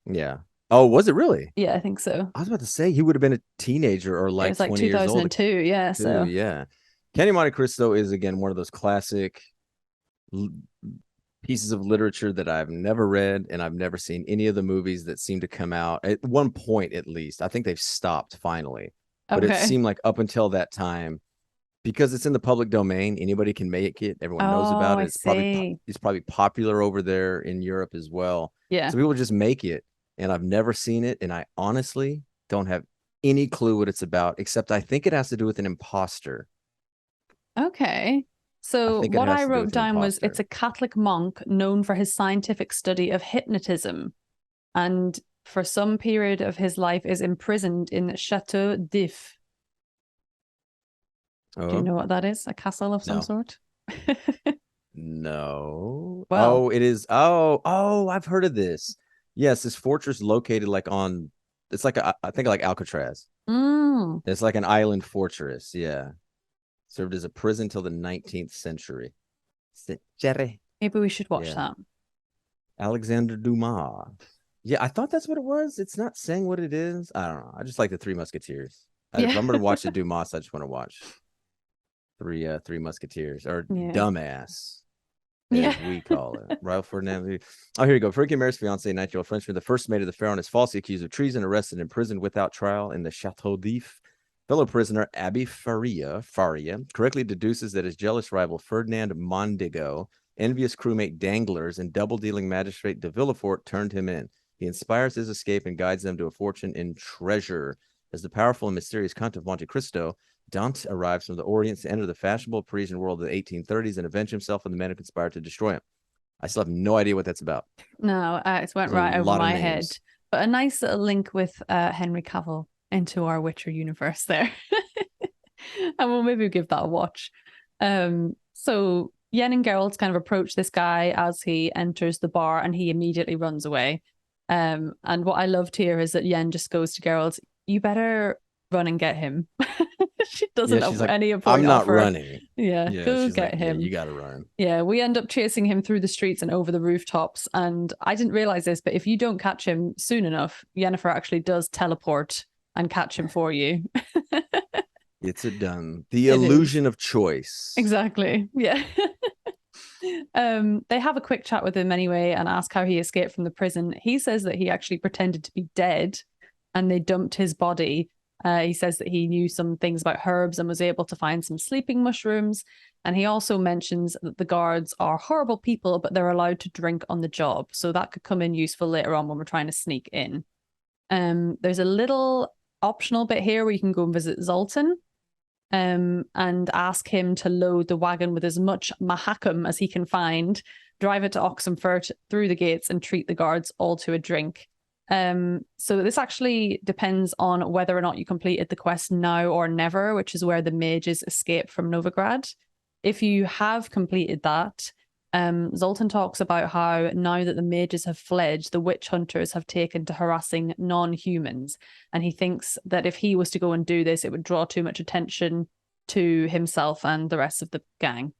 Yeah. Oh, was it really? Yeah, I think so. I was about to say he would have been a teenager or It like was like 20 years old. 2002, yeah. So yeah. Candy Monte Cristo is again one of those classic pieces of literature that I've never read, and I've never seen any of the movies that seem to come out at one point, at least. I think they've stopped finally. But it seemed like up until that time, because it's in the public domain, anybody can make it. Everyone knows about it. It's probably popular over there in Europe as well. Yeah. So people just make it, and I've never seen it, and I honestly don't have any clue what it's about, except I think it has to do with an imposter. Okay. So what I wrote down was it's a Catholic monk known for his scientific study of hypnotism, and for some period of his life is imprisoned in Chateau d'If. Do you know what that is? A castle of some sort? No. Well, it is. Oh, I've heard of this. Yes, this fortress located it's like I think like Alcatraz. It's like an island fortress. Yeah. Served as a prison till the 19th century. Maybe we should watch that. Alexander Dumas. Yeah, I thought that's what it was. It's not saying what it is. I don't know. I just like the Three Musketeers. If I'm going to watch the Dumas, I just want to watch Three Musketeers, or Dumbass, as we call it. Ralph Ferdinand. Oh, here you go. Frankie Mary's fiance, 19-year-old Frenchman, the first mate of the Pharaoh, is falsely accused of treason, arrested, and imprisoned without trial in the Chateau d'If. Fellow prisoner Abbe Faria correctly deduces that his jealous rival Ferdinand Mondego, envious crewmate Danglers, and double-dealing magistrate de Villefort turned him in. He inspires his escape and guides them to a fortune in treasure. As the powerful and mysterious Count of Monte Cristo, Dante arrives from the Orient to enter the fashionable Parisian world of the 1830s and avenge himself on the men who conspired to destroy him. I still have no idea what that's about. No, it went right over my head. But a nice little link with Henry Cavill into our Witcher universe there. And we'll maybe give that a watch. So Yen and Geralt kind of approach this guy as he enters the bar, and he immediately runs away. And what I loved here is that Yen just goes to Geralt, "You better run and get him." She doesn't have any point. I'm not running. Yeah, go get him. Yeah, you got to run. Yeah, we end up chasing him through the streets and over the rooftops. And I didn't realize this, but if you don't catch him soon enough, Yennefer actually does teleport and catch him for you. It's done. The illusion of choice. Exactly. Yeah. They have a quick chat with him anyway and ask how he escaped from the prison. He says that he actually pretended to be dead and they dumped his body. He says that he knew some things about herbs and was able to find some sleeping mushrooms. And he also mentions that the guards are horrible people, but they're allowed to drink on the job. So that could come in useful later on when we're trying to sneak in. There's a little optional bit here where you can go and visit Zoltan and ask him to load the wagon with as much mahakam as he can find, drive it to Oxenfurt through the gates and treat the guards all to a drink. So this actually depends on whether or not you completed the quest now or never, which is where the mages escape from Novigrad. If you have completed that, Zoltan talks about how now that the mages have fled, the witch hunters have taken to harassing non-humans. And he thinks that if he was to go and do this, it would draw too much attention to himself and the rest of the gang.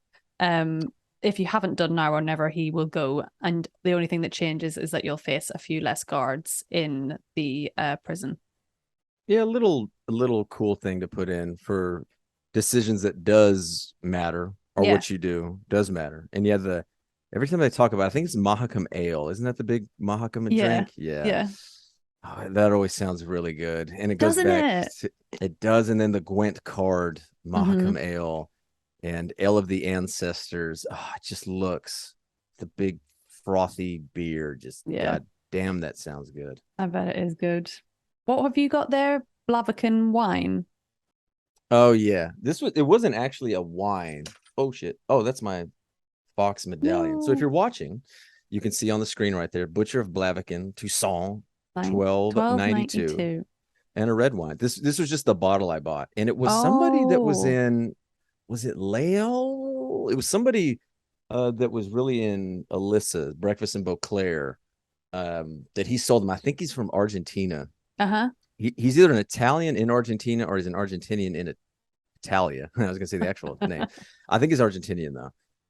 If you haven't done now or never, he will go. And the only thing that changes is that you'll face a few less guards in the prison. Yeah, a little cool thing to put in for decisions that does matter, or what you do does matter. And yeah, every time they talk about, I think it's Mahakam Ale. Isn't that the big Mahakam drink? Yeah. Oh, that always sounds really good. And it goes it does. And then the Gwent card, Mahakam Ale. And Ale of the Ancestors. Oh, it just looks the big frothy beer. Just God damn, that sounds good. I bet it is good. What have you got there? Blaviken wine. Oh yeah, it wasn't actually a wine. Oh shit. Oh, that's my Fox medallion. No. So if you're watching, you can see on the screen right there, Butcher of Blaviken, Toussaint, 1292, and a red wine. This was just the bottle I bought, and it was somebody that was in. Was it Leo? It was somebody that was really in Alyssa, Breakfast in Beauclair, that he sold them. I think he's from Argentina. He's either an Italian in Argentina or he's an Argentinian in Italia. I was going to say the actual name. I think he's Argentinian, though.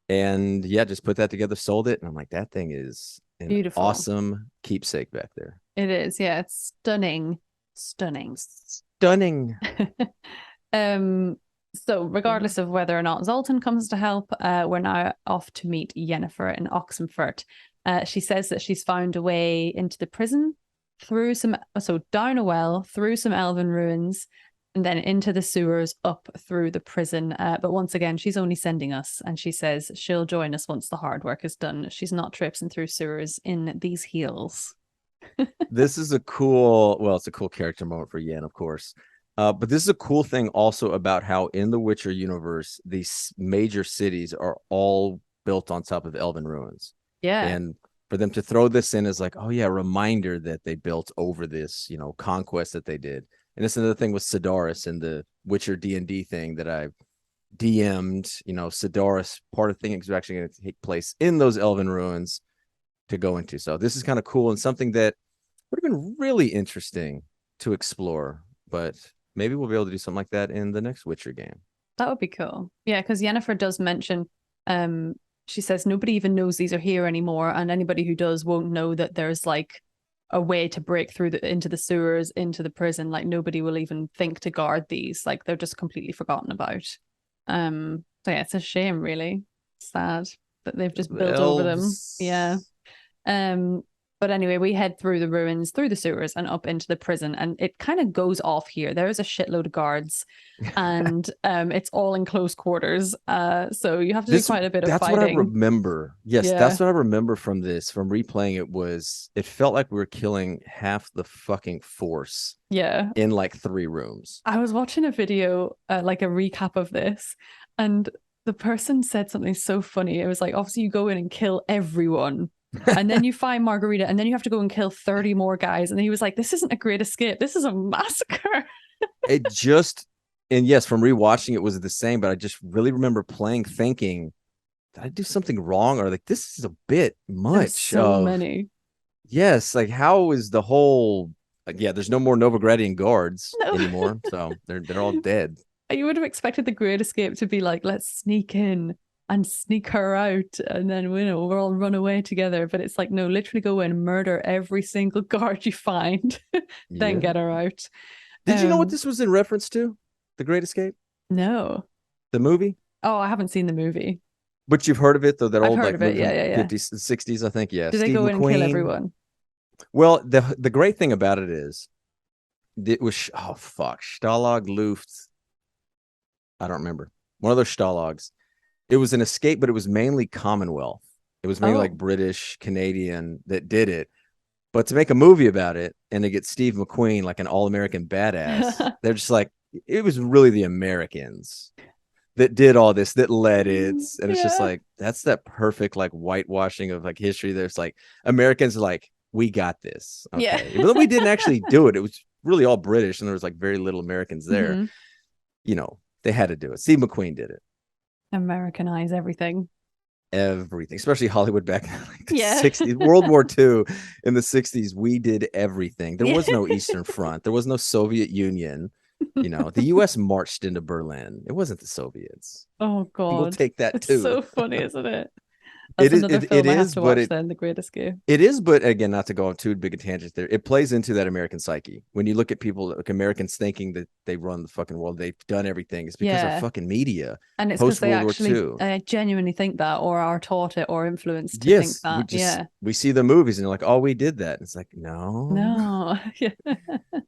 And yeah, just put that together, sold it. And I'm like, that thing is an beautiful, awesome keepsake back there. It is. Yeah, it's stunning. So regardless of whether or not Zoltan comes to help, we're now off to meet Yennefer in Oxenfurt. She says that she's found a way into the prison down a well, through some elven ruins, and then into the sewers, up through the prison. But once again, she's only sending us, and she says she'll join us once the hard work is done. She's not traipsing through sewers in these heels. This is it's a cool character moment for Yen, of course. But this is a cool thing also about how in the Witcher universe, these major cities are all built on top of elven ruins. Yeah. And for them to throw this in as like, oh yeah, a reminder that they built over this, conquest that they did. And it's another thing with Solaris and the Witcher D&D thing that I DM'd, Solaris, part of the thing is actually going to take place in those elven ruins to go into. So this is kind of cool and something that would have been really interesting to explore, but maybe we'll be able to do something like that in the next Witcher game. That would be cool. Yeah, because Yennefer does mention, she says nobody even knows these are here anymore, and anybody who does won't know that there's like a way to break through into the sewers, into the prison. Like nobody will even think to guard these. Like they're just completely forgotten about. So yeah, it's a shame, really. Sad that they've just built over them. Yeah. But anyway, we head through the ruins, through the sewers, and up into the prison. And it kind of goes off here. There's a shitload of guards, and it's all in close quarters. So you have to do This quite a bit of that's what I fighting. remember. Yes, Yeah. that's what I remember from this, from replaying it. Was it felt like we were killing half the fucking force Yeah. in like 3 rooms. I was watching a video, like a recap of this, and the person said something so funny. It was like, obviously, you go in and kill everyone, and then you find Margarita, and then you have to go and kill 30 more guys. And he was like, this isn't a great escape. This is a massacre. It just, and yes, from rewatching it was the same, but I just really remember playing thinking, did I do something wrong? Or like, this is a bit much So many. Yes, like how is the whole yeah, there's no more Novigradian guards No. anymore. So they're all dead. You would have expected the Great Escape to be like, let's sneak in and sneak her out, and then we'll all run away together. But it's like, no, literally go in, murder every single guard you find, then get her out. Did you know what this was in reference to? The Great Escape? No. The movie? Oh, I haven't seen the movie. But you've heard of it though, that I've old heard like of it. movie from Yeah. 50s, 60s, I think. Yeah. Do they Steve go in and McQueen. kill everyone? Well, the great thing about it is it was Stalag Luft. I don't remember. One of those Stalags. It was an escape, but it was mainly Commonwealth. It was mainly like British, Canadian that did it. But to make a movie about it and to get Steve McQueen, like an all-American badass, they're just like, it was really the Americans that did all this, that led it. And it's just like, that's that perfect like whitewashing of like history. There's like Americans like, we got this. Okay. Yeah. But we didn't actually do it. It was really all British and there was like very little Americans there. Mm-hmm. You know, they had to do it. Steve McQueen did it. Americanize everything, especially Hollywood back in like the 60s, World War II in the 60s. We did everything. There was no Eastern Front. There was no Soviet Union. You know, the US marched into Berlin. It wasn't the Soviets. Oh God. We'll take that it's too. It's so funny, isn't it? That's another film I have to watch then, The Great Escape. It is, but again, not to go on too big a tangent there, it plays into that American psyche. When you look at people, like Americans thinking that they run the fucking world, they've done everything, it's because of fucking media. And it's because they actually genuinely think that, or are taught it or influenced to think that. We see the movies and they're like, oh, we did that. And it's like, no. Yeah,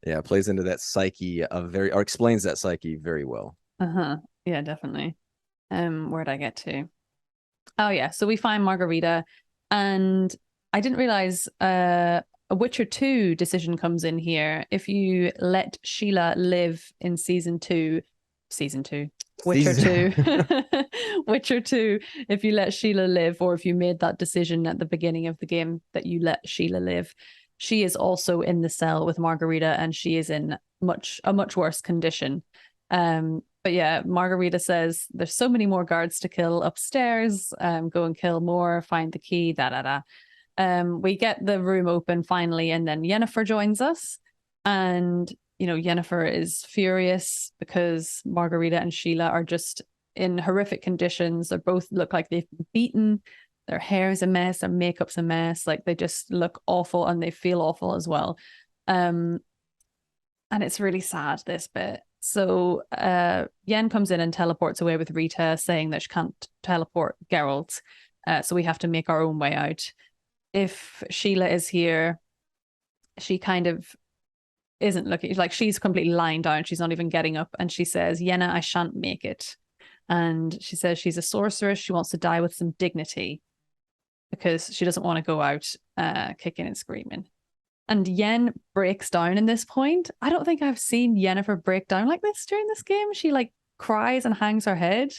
it plays into that psyche or explains that psyche very well. Yeah, definitely. Where'd I get to? Oh yeah, so we find Margarita, and I didn't realize a Witcher 2 decision comes in here. If you let Sheila live in Witcher 2, Witcher 2, if you let Sheila live, or if you made that decision at the beginning of the game that you let Sheila live, she is also in the cell with Margarita, and she is in a much worse condition. But yeah, Margarita says there's so many more guards to kill upstairs. Go and kill more, find the key, we get the room open finally, and then Yennefer joins us. And, Yennefer is furious because Margarita and Sheila are just in horrific conditions. They both look like they've been beaten. Their hair is a mess, their makeup's a mess. Like, they just look awful and they feel awful as well. And it's really sad, this bit. So Yen comes in and teleports away with Rita, saying that she can't teleport Geralt. So we have to make our own way out. If Sheila is here, she kind of isn't looking, like she's completely lying down. She's not even getting up. And she says, Yenna, I shan't make it. And she says she's a sorceress. She wants to die with some dignity because she doesn't want to go out kicking and screaming. And Yen breaks down in this point. I don't think I've seen Yennefer break down like this during this game. She like cries and hangs her head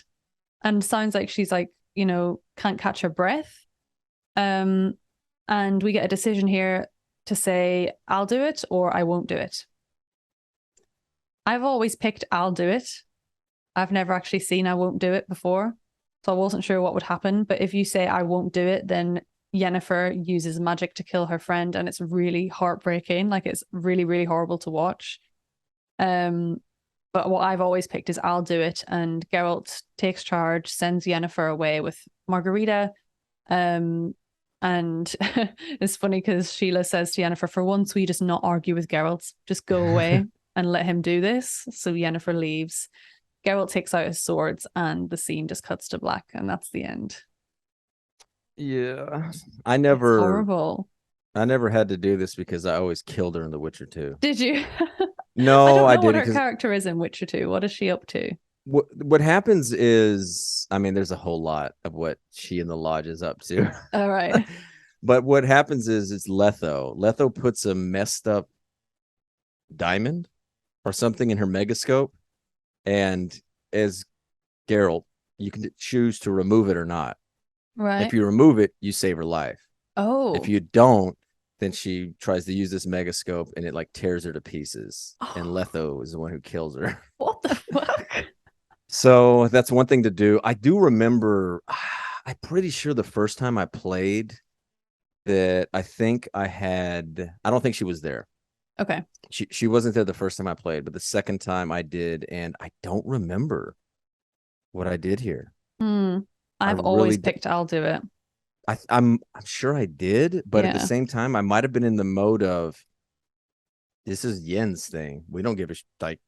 and sounds like she's like, can't catch her breath. And we get a decision here to say, I'll do it or I won't do it. I've always picked I'll do it. I've never actually seen I won't do it before. So I wasn't sure what would happen. But if you say I won't do it, then Yennefer uses magic to kill her friend, and it's really heartbreaking. Like, it's really, really horrible to watch. But what I've always picked is I'll do it, and Geralt takes charge, sends Yennefer away with Margarita. And it's funny because Sheila says to Yennefer, for once, we just not argue with Geralt, just go away and let him do this. So Yennefer leaves. Geralt takes out his swords, and the scene just cuts to black, and that's the end. Yeah, I never. It's horrible. I never had to do this because I always killed her in The Witcher 2. Did you? I No, don't I know what didn't her because character is in Witcher 2. What is she up to? what happens is, I mean, there's a whole lot of what she and the lodge is up to. All right. But what happens is it's Letho. Letho puts a messed up diamond or something in her megascope, and as Geralt, you can choose to remove it or not. If Right. you remove it, you save her life. If Oh. you don't, then she tries to use this megascope and it like tears her to pieces. And Letho is the one who kills her. What the fuck? So that's one thing to do. I do remember, I'm pretty sure the first time I played that I don't think she was there. Okay. She wasn't there the first time I played, but the second time I did, and I don't remember what I did here. Hmm. I I've always really picked I'll do it. I'm sure I did, but at the Yeah. same time, I might have been in the mode of this is Yen's thing. We don't give a like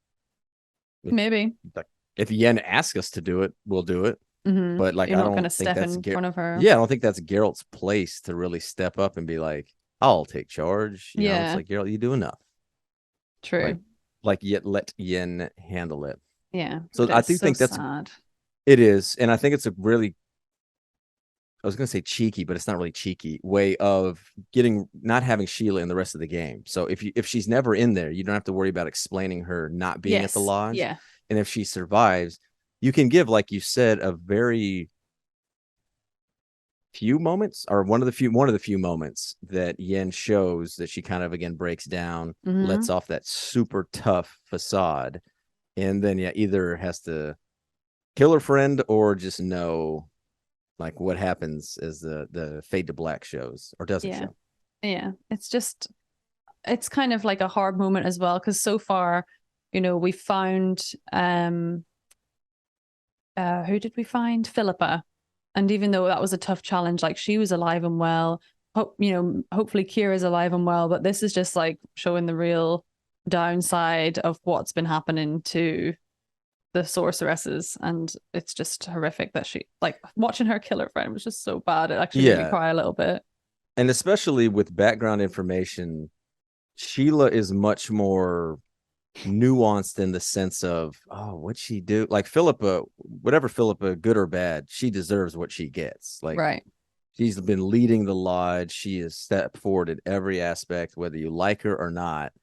Maybe. like if Yen asks us to do it, we'll do it. But like You're I not going to don't think step that's in front of her. yeah, I don't think that's Geralt's place to really step up and be like, I'll take charge. You know, it's Yeah. like Geralt, you do enough. True. Like yet let Yen handle it. Yeah. So But I it's do so think that's sad. it is, and I think it's a really I was gonna say cheeky, but it's not really cheeky way of getting not having Sheila in the rest of the game. So if she's never in there, you don't have to worry about explaining her not being at the Yes. lodge. Yeah. And if she survives, you can give, like you said, a very few moments or one of the few moments that Yen shows that she kind of again breaks down, lets off that super tough facade, and then yeah, either has to kill her friend or just know like what happens as the fade to black shows or doesn't Yeah. show. Yeah. It's kind of like a hard moment as well because so far, we found who did we find? Philippa. And even though that was a tough challenge, like she was alive and well. Hopefully Kira's alive and well, but this is just like showing the real downside of what's been happening to the sorceresses, and it's just horrific that she like watching her kill her friend was just so bad. It actually made me Yeah, cry a little bit. and especially with background information, Sheila is much more nuanced in the sense of what'd she do? Like Philippa, whatever Philippa, good or bad, she deserves what she gets. Like Right. she's been leading the lodge. She has stepped forward in every aspect, whether you like her or not.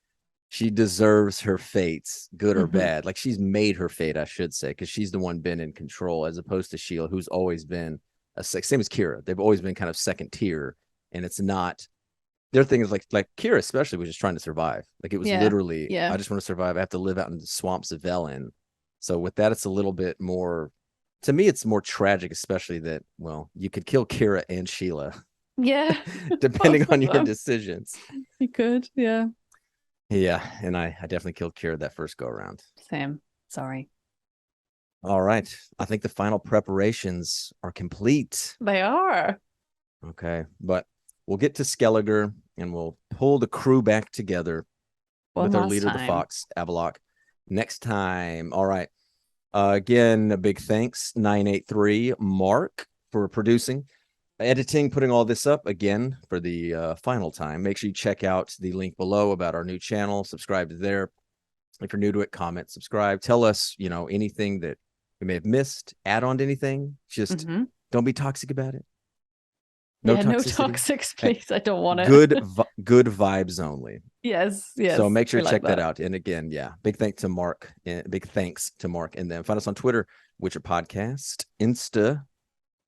She deserves her fates, good or bad. Like she's made her fate, I should say, because she's the one been in control, as opposed to Sheila, who's always been same as Kira. They've always been kind of second tier, and it's not. Their thing is like Kira, especially, was just trying to survive. Like it was Yeah. literally, Yeah. I just want to survive. I have to live out in the swamps of Velen. So with that, it's a little bit more. To me, it's more tragic, especially that you could kill Kira and Sheila, Yeah. depending Both on of your them. decisions. You could. Yeah. Yeah, and I definitely killed Kira that first go around. Same. Sorry. All right. I think the final preparations are complete. They are. Okay. But we'll get to Skelliger and we'll pull the crew back together One with our last leader, the time. Fox, Avalok, next time. All right. Again, a big thanks, 983 Mark, for producing, editing, putting all this up again for the final time. Make sure you check out the link below about our new channel. Subscribe to there. If you're new to it, comment, subscribe. Tell us, anything that we may have missed, add on to anything. Just don't be toxic about it. No No toxicity. toxics, please. I don't want it. Good vibes only. Yes. So make sure we to like check that out. And again, yeah, big thanks to Mark. And big thanks to Mark. And then find us on Twitter, Witcher Podcast, Insta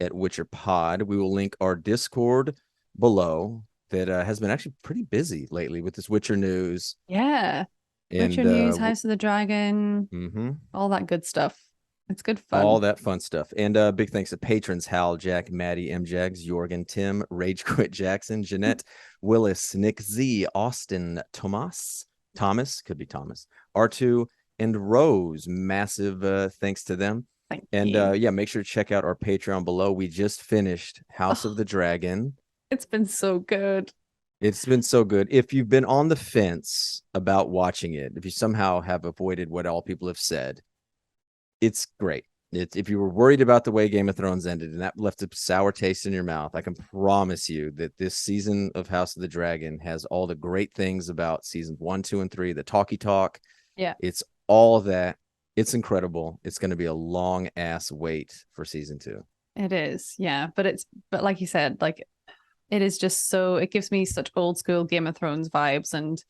at Witcher Pod. We will link our Discord below that has been actually pretty busy lately with this Witcher news. Yeah. And Witcher news, House of the Dragon, all that good stuff. It's good fun. All that fun stuff. And big thanks to patrons Hal, Jack, Maddie, M Jags, Jorgen, Tim, Rage Quit Jackson, Jeanette, Willis, Nick Z, Austin, Thomas, could be Thomas, R2, and Rose. Massive thanks to them. Thank and you. Yeah, make sure to check out our Patreon below. We just finished House of the Dragon. It's been so good. It's been so good. If you've been on the fence about watching it, if you somehow have avoided what all people have said, it's great. If you were worried about the way Game of Thrones ended and that left a sour taste in your mouth, I can promise you that this season of House of the Dragon has all the great things about seasons 1, 2, and 3. The talkie talk, Yeah, it's all that. It's incredible. It's going to be a long ass wait for season 2. it is. Yeah, but like you said, like it is just so, it gives me such old school Game of Thrones vibes, and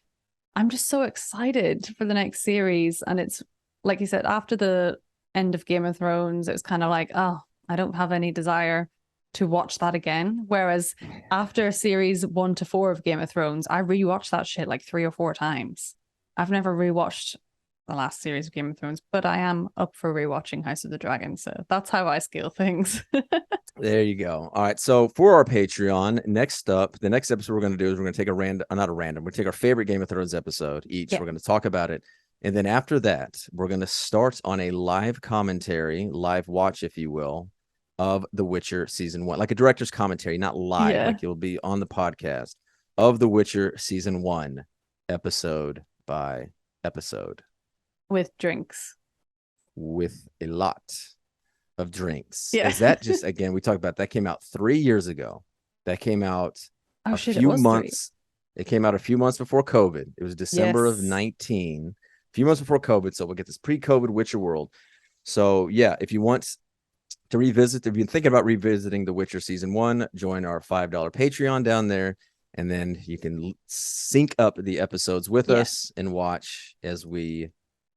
I'm just so excited for the next series. And it's like you said, after the end of Game of Thrones, it was kind of like, oh, I don't have any desire to watch that again. Whereas after series 1 to 4 of Game of Thrones, I rewatched that shit like 3 or 4 times. I've never rewatched the last series of Game of Thrones, but I am up for rewatching House of the Dragon. So that's how I scale things. There you go. All right. So for our Patreon, next up, the next episode we're going to do is we're going to take a random, not a random, we're going to take our favorite Game of Thrones episode each. Yeah. We're going to talk about it. And then after that, we're going to start on a live commentary, live watch, if you will, of The Witcher season 1, like a director's commentary, not live, Yeah. like you'll be on the podcast of The Witcher season 1, episode by episode. With drinks. With a lot of drinks. Yeah. Is that just, again, we talked about that came out 3 years ago. That came out Oh a shit, it few was months. It came out a few months before COVID. It was December of Yes. 19, a few months before COVID. So we'll get this pre-COVID Witcher world. So yeah, if you want to revisit, if you're thinking about revisiting The Witcher season 1, join our $5 Patreon down there. And then you can sync up the episodes with us and watch as we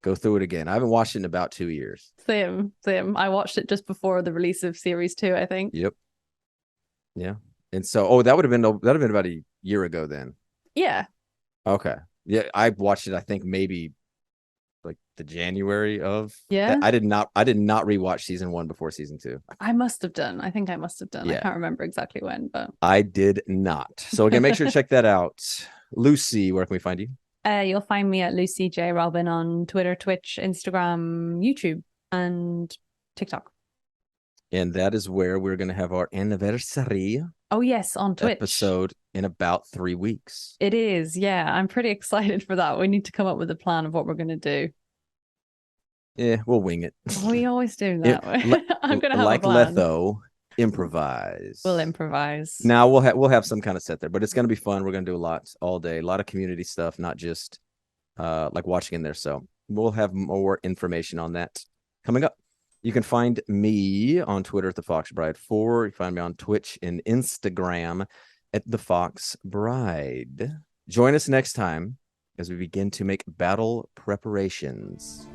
go through it again. I haven't watched it in about 2 years. Same. I watched it just before the release of series 2, I think. Yep. Yeah. And so, that would have been about a year ago then. Yeah. Okay. Yeah, I watched it, I think maybe like the January of. Yeah. I did not rewatch season 1 before season 2. I must have done. I think I must have done. Yeah. I can't remember exactly when, but I did not. So again, make sure to check that out. Lucy, where can we find you? you'll find me at Lucy J Robin on Twitter, Twitch, Instagram, YouTube, and TikTok. And that is where we're going to have our anniversary Oh yes, on Twitch episode in about 3 weeks. It is. Yeah, I'm pretty excited for that. We need to come up with a plan of what we're going to do. Yeah, we'll wing it. We always do that. I'm going to have like a plan. Letho, improvise. We'll improvise. Now we'll have some kind of set there, but it's going to be fun. We're going to do a lot all day, a lot of community stuff, not just like watching in there. So we'll have more information on that coming up. You can find me on Twitter at the Fox Bride 4. You find me on Twitch and Instagram at the Fox Bride. Join us next time as we begin to make battle preparations.